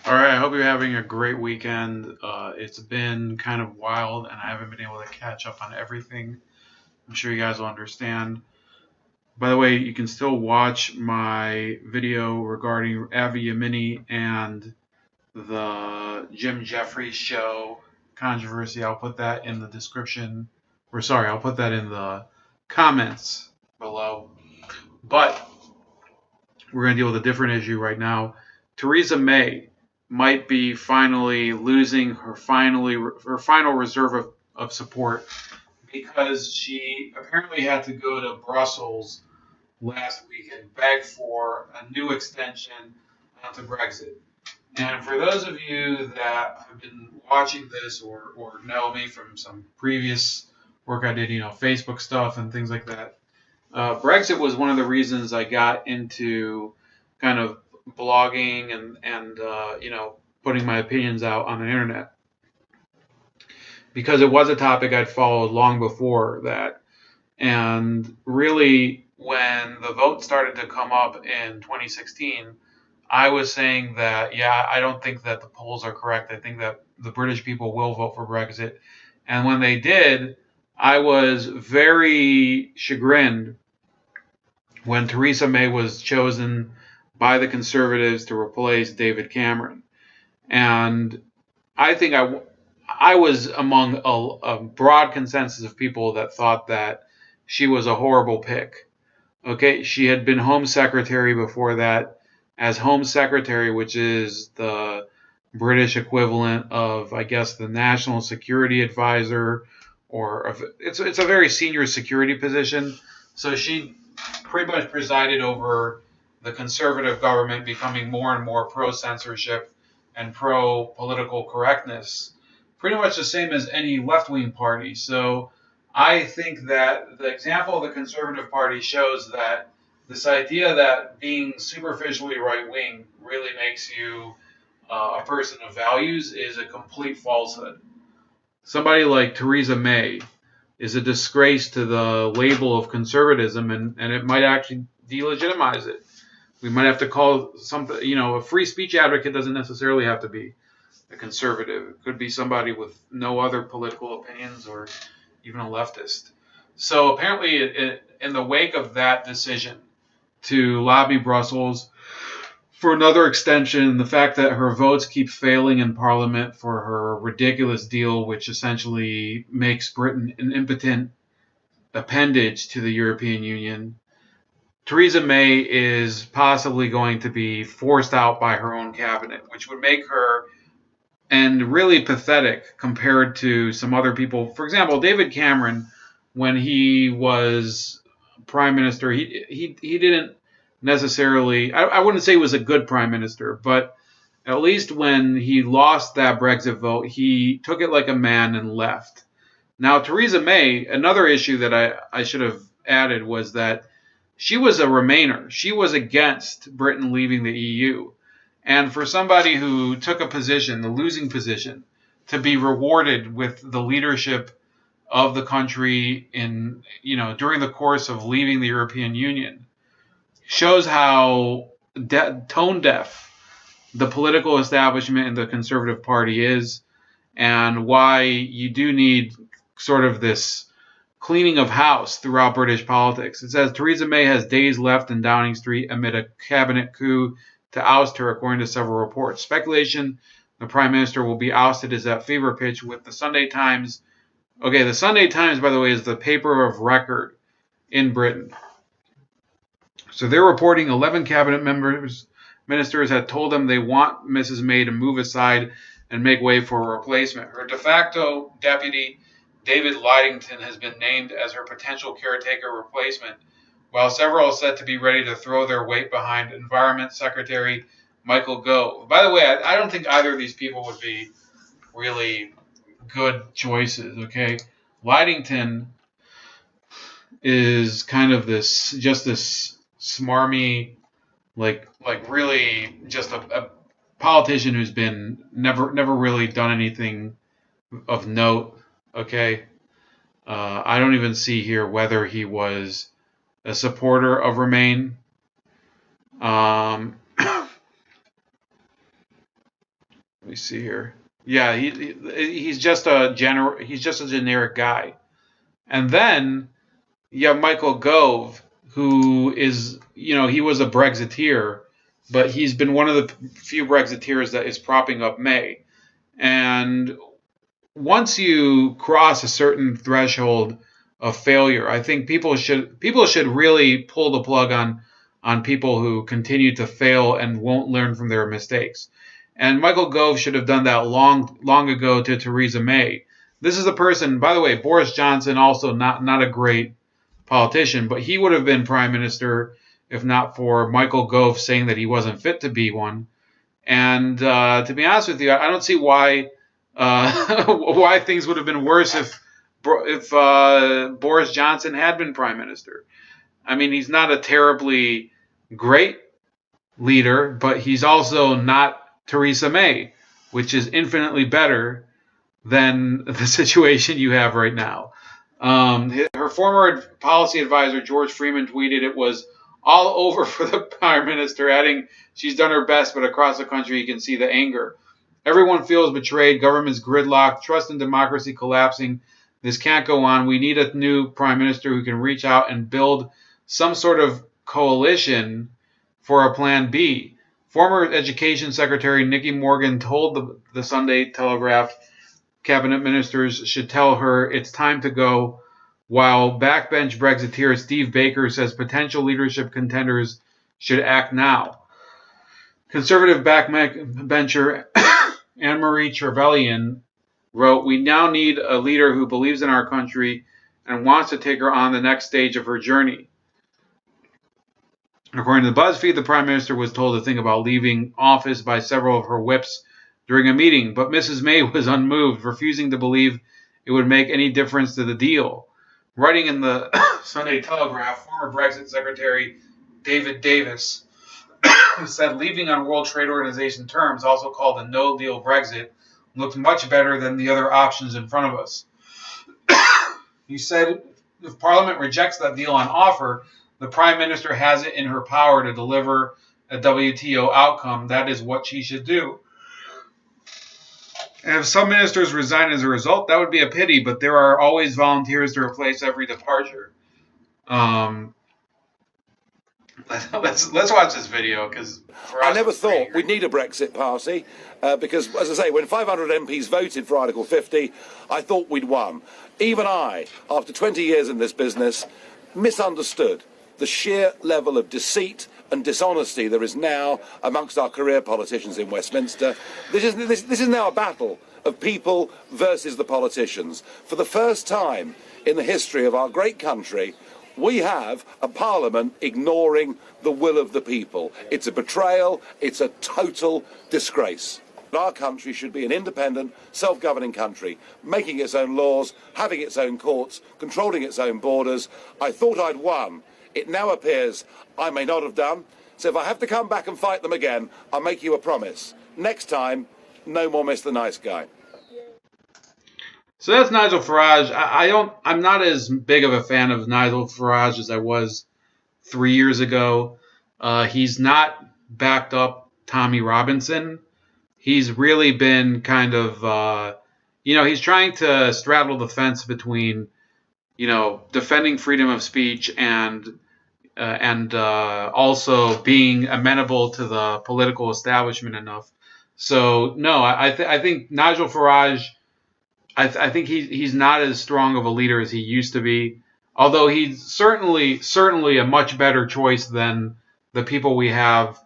All right, I hope you're having a great weekend. It's been kind of wild, and I haven't been able to catch up on everything. I'm sure you guys will understand. By the way, you can still watch my video regarding Avi Yamini and the Jim Jeffries show controversy. I'll put that in the description, or sorry, I'll put that in the comments below. But we're going to deal with a different issue right now. Theresa May might be finally losing her final reserve of support because she apparently had to go to Brussels last week and beg for a new extension onto Brexit. And for those of you that have been watching this or know me from some previous work I did, Facebook stuff and things like that, Brexit was one of the reasons I got into kind of blogging and putting my opinions out on the internet because it was a topic I'd followed long before that. And really, when the vote started to come up in 2016, I was saying that, yeah, I don't think that the polls are correct. I think that the British people will vote for Brexit. And when they did, I was very chagrined when Theresa May was chosen by the Conservatives to replace David Cameron. And I think I was among a broad consensus of people that thought that she was a horrible pick. Okay, she had been Home Secretary before that. As Home Secretary, which is the British equivalent of, I guess, the National Security Advisor, or it's a very senior security position. So she pretty much presided over the Conservative government becoming more and more pro-censorship and pro-political correctness, pretty much the same as any left-wing party. So I think that the example of the Conservative Party shows that this idea that being superficially right-wing really makes you a person of values is a complete falsehood. Somebody like Theresa May is a disgrace to the label of conservatism, and it might actually delegitimize it. We might have to call something, a free speech advocate doesn't necessarily have to be a conservative. It could be somebody with no other political opinions or even a leftist. So apparently, in the wake of that decision to lobby Brussels for another extension, the fact that her votes keep failing in Parliament for her ridiculous deal, which essentially makes Britain an impotent appendage to the European Union, Theresa May is possibly going to be forced out by her own cabinet, which would make her and really pathetic compared to some other people. For example, David Cameron, when he was prime minister, he didn't necessarily. I wouldn't say he was a good prime minister, but at least when he lost that Brexit vote, he took it like a man and left. Now, Theresa May, another issue that I should have added was that she was a Remainer. She was against Britain leaving the EU. And for somebody who took a position, the losing position, to be rewarded with the leadership of the country during the course of leaving the European Union, shows how tone deaf the political establishment and the Conservative Party is, and why you do need sort of this cleaning of house throughout British politics. It says Theresa May has days left in Downing Street amid a cabinet coup to oust her, according to several reports. Speculation the Prime Minister will be ousted is at fever pitch with the Sunday Times. Okay, the Sunday Times, by the way, is the paper of record in Britain. So they're reporting 11 cabinet ministers had told them they want Mrs. May to move aside and make way for a replacement. Her de facto deputy, David Lidington, has been named as her potential caretaker replacement, while several are said to be ready to throw their weight behind Environment Secretary Michael Gove. By the way, I don't think either of these people would be really good choices, okay? Lidington is kind of this smarmy, like really just a politician who's been never really done anything of note, okay? I don't even see here whether he was a supporter of Remain. see here. Yeah, he's just a generic guy. And then you have Michael Gove, who is, he was a Brexiteer, but he's been one of the few Brexiteers that is propping up May. And once you cross a certain threshold of failure, I think people should really pull the plug on people who continue to fail and won't learn from their mistakes. And Michael Gove should have done that long ago to Theresa May. This is a person, by the way, Boris Johnson, also not a great politician, but he would have been prime minister if not for Michael Gove saying that he wasn't fit to be one. And to be honest with you, I don't see why why things would have been worse if Boris Johnson had been prime minister. I mean, he's not a terribly great leader, but he's also not Theresa May, which is infinitely better than the situation you have right now. Her former policy advisor, George Freeman, tweeted it was all over for the prime minister, adding she's done her best, but across the country you can see the anger. Everyone feels betrayed, government's gridlocked, trust in democracy collapsing. This can't go on. We need a new prime minister who can reach out and build some sort of coalition for a plan B. Former Education Secretary Nikki Morgan told the Sunday Telegraph cabinet ministers should tell her it's time to go, while backbench Brexiteer Steve Baker says potential leadership contenders should act now. Conservative backbencher Anne-Marie Trevelyan wrote, "We now need a leader who believes in our country and wants to take her on the next stage of her journey." According to BuzzFeed, the Prime Minister was told to think about leaving office by several of her whips during a meeting, but Mrs. May was unmoved, refusing to believe it would make any difference to the deal. Writing in the Sunday Telegraph, former Brexit Secretary David Davis said leaving on World Trade Organization terms, also called a no-deal Brexit, looked much better than the other options in front of us. He said if Parliament rejects that deal on offer, the Prime Minister has it in her power to deliver a WTO outcome. That is what she should do. And if some ministers resign as a result, that would be a pity, but there are always volunteers to replace every departure. Let's watch this video, because I never thought we'd need a Brexit party because, as I say, when 500 MPs voted for Article 50, I thought we'd won. Even I, after 20 years in this business, misunderstood the sheer level of deceit and dishonesty there is now amongst our career politicians in Westminster. This is now a battle of people versus the politicians. For the first time in the history of our great country, we have a parliament ignoring the will of the people. It's a betrayal. It's a total disgrace. Our country should be an independent, self-governing country, making its own laws, having its own courts, controlling its own borders. I thought I'd won. It now appears I may not have done. So if I have to come back and fight them again, I'll make you a promise. Next time, no more Mr. Nice Guy. So that's Nigel Farage. I'm not as big of a fan of Nigel Farage as I was 3 years ago. He's not backed up Tommy Robinson. He's really been kind of, he's trying to straddle the fence between, defending freedom of speech and also being amenable to the political establishment enough. So no, I think Nigel Farage. I think he's not as strong of a leader as he used to be. Although he's certainly a much better choice than the people we have,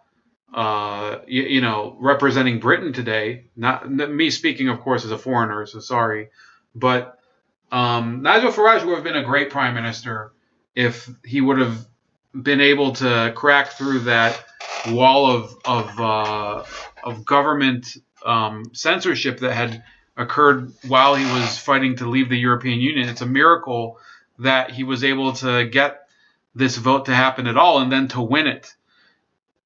representing Britain today. Not me speaking, of course, as a foreigner. So sorry, but Nigel Farage would have been a great prime minister if he would have been able to crack through that wall of government censorship that had occurred while he was fighting to leave the European Union. It's a miracle that he was able to get this vote to happen at all and then to win it.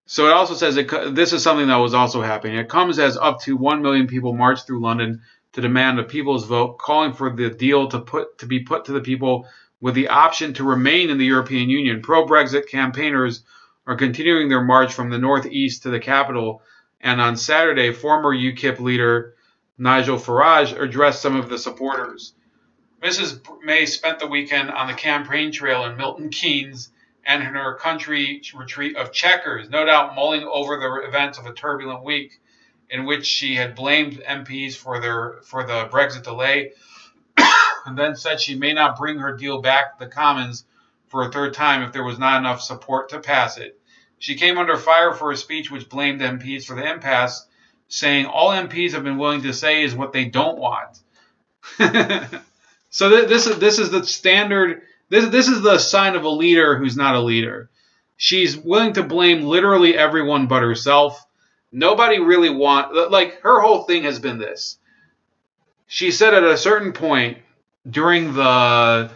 So it also says this is something that was also happening. It comes as up to 1 million people marched through London to demand a people's vote, calling for the deal to be put to the people with the option to remain in the European Union. Pro-Brexit campaigners are continuing their march from the northeast to the capital And on Saturday, former UKIP leader Nigel Farage addressed some of the supporters. Mrs. May spent the weekend on the campaign trail in Milton Keynes and in her country retreat of Chequers, no doubt mulling over the events of a turbulent week in which she had blamed MPs for the Brexit delay, and then said she may not bring her deal back to the Commons for a third time if there was not enough support to pass it. She came under fire for a speech which blamed MPs for the impasse, saying all MPs have been willing to say is what they don't want. So this is the standard. This is the sign of a leader who's not a leader. She's willing to blame literally everyone but herself. Nobody really like her whole thing has been this. She said at a certain point during the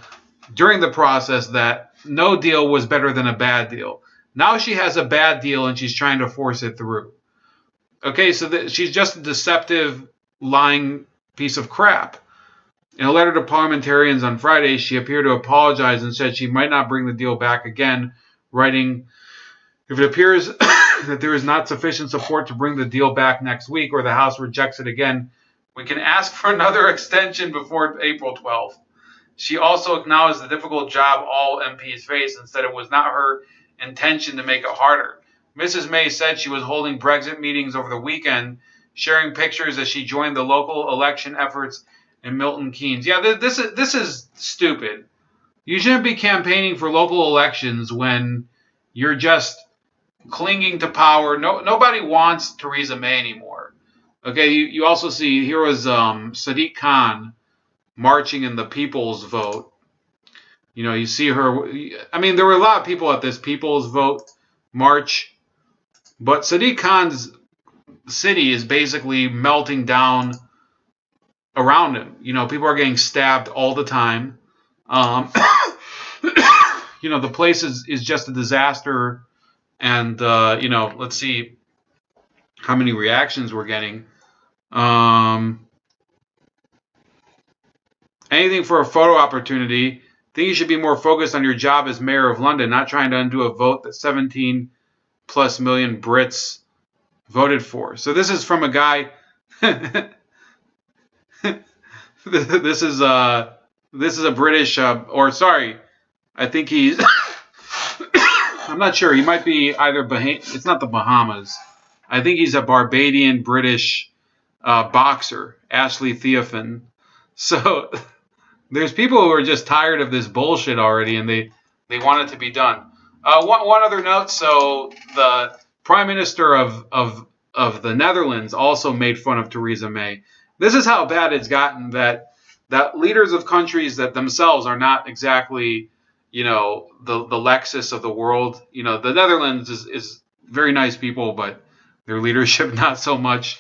process that no deal was better than a bad deal. Now she has a bad deal and she's trying to force it through. Okay, so she's just a deceptive, lying piece of crap. In a letter to parliamentarians on Friday, she appeared to apologize and said she might not bring the deal back again, writing, "If it appears that there is not sufficient support to bring the deal back next week or the House rejects it again, we can ask for another extension before April 12th. She also acknowledged the difficult job all MPs face and said it was not her intention to make it harder. Mrs. May said she was holding Brexit meetings over the weekend, sharing pictures as she joined the local election efforts in Milton Keynes. Yeah, this is stupid. You shouldn't be campaigning for local elections when you're just clinging to power. Nobody wants Theresa May anymore. Okay, you also see here was Sadiq Khan marching in the People's Vote. You know, you see her. I mean, there were a lot of people at this People's Vote march, but Sadiq Khan's city is basically melting down around him. You know, people are getting stabbed all the time. You know, the place is just a disaster. And, you know, let's see how many reactions we're getting. Anything for a photo opportunity. I think you should be more focused on your job as mayor of London, not trying to undo a vote that 17 plus million Brits voted for. So this is from a guy. This is a British, or sorry, I think he's. I'm not sure. He might be either it's not the Bahamas. I think he's a Barbadian British boxer, Ashley Theophan. So there's people who are just tired of this bullshit already, and they want it to be done. One other note. So the Prime Minister of the Netherlands also made fun of Theresa May. This is how bad it's gotten that leaders of countries that themselves are not exactly, you know, the Lexus of the world. You know, the Netherlands is very nice people, but their leadership not so much.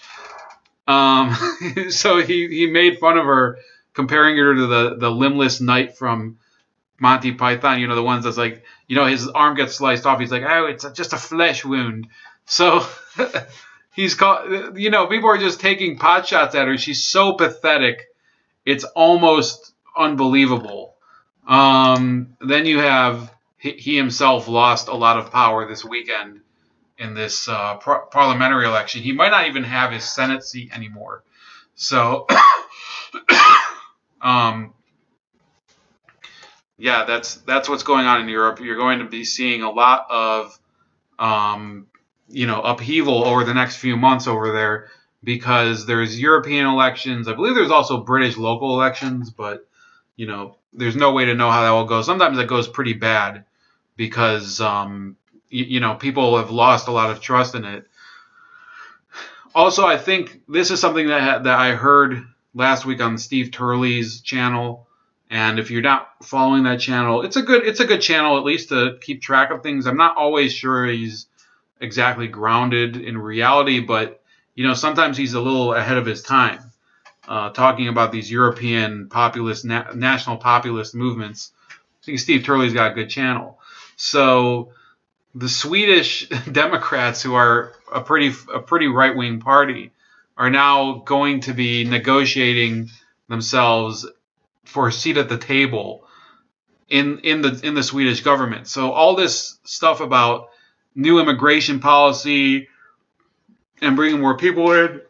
So he made fun of her, comparing her to the limbless knight from Monty Python. You know, the ones that's like, you know, his arm gets sliced off. He's like, oh, it's just a flesh wound. So he's called, you know, people are just taking pot shots at her. She's so pathetic. It's almost unbelievable. Then you have he himself lost a lot of power this weekend in this parliamentary election. He might not even have his Senate seat anymore. So, yeah, that's what's going on in Europe. You're going to be seeing a lot of, you know, upheaval over the next few months over there, because there's European elections. I believe there's also British local elections, but, you know, there's no way to know how that will go. Sometimes it goes pretty bad because, you know, people have lost a lot of trust in it. Also, I think this is something that I heard last week on Steve Turley's channel. And if you're not following that channel, it's a good channel, at least to keep track of things. I'm not always sure he's exactly grounded in reality, but, you know, sometimes he's a little ahead of his time, talking about these European populist, national populist movements. I think Steve Turley's got a good channel. So the Swedish Democrats, who are a pretty right-wing party, are now going to be negotiating themselves for a seat at the table in the Swedish government. So all this stuff about new immigration policy, and bringing more people in,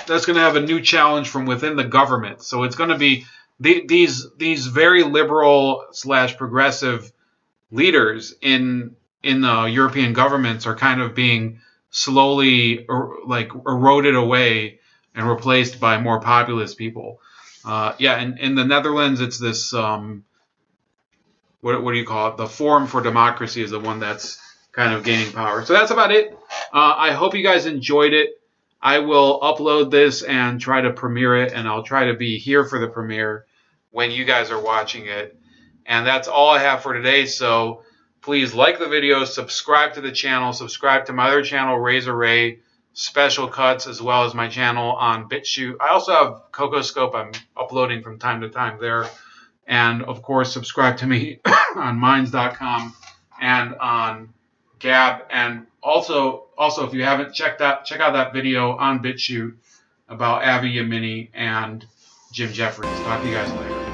that's going to have a new challenge from within the government. So it's going to be these very liberal / progressive leaders in the European governments are kind of being slowly like eroded away and replaced by more populist people. Yeah, in the Netherlands, it's this what do you call it? The Forum for Democracy is the one that's kind of gaining power. So that's about it. I hope you guys enjoyed it. I will upload this and try to premiere it, and I'll try to be here for the premiere when you guys are watching it. And that's all I have for today. So please like the video, subscribe to the channel, subscribe to my other channel, Razor Ray Special Cuts, as well as my channel on BitChute. I also have Cocoscope. I'm uploading from time to time there. And of course, subscribe to me on Minds.com and on Gab. And also, if you haven't check out that video on BitChute about Avi Yamini and Jim Jeffries. Talk to you guys later.